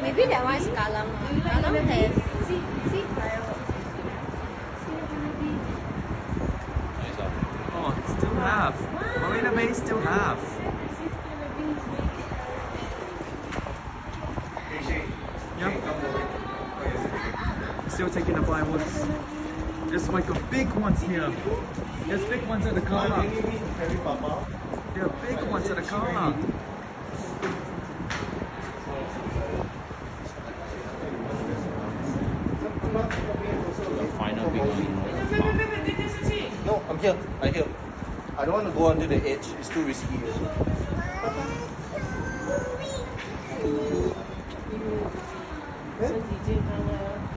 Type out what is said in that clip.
Maybe that one is Kalam. Kalam has. See, fireworks. Oh, still have. Marina Bay still have. Yep. Still taking the fireworks. There's like a big ones here. There's big ones at the car lot. There are big ones at the car lot. The final big one. No, I'm here. I'm here. I don't want to go onto the edge. It's too risky. DJ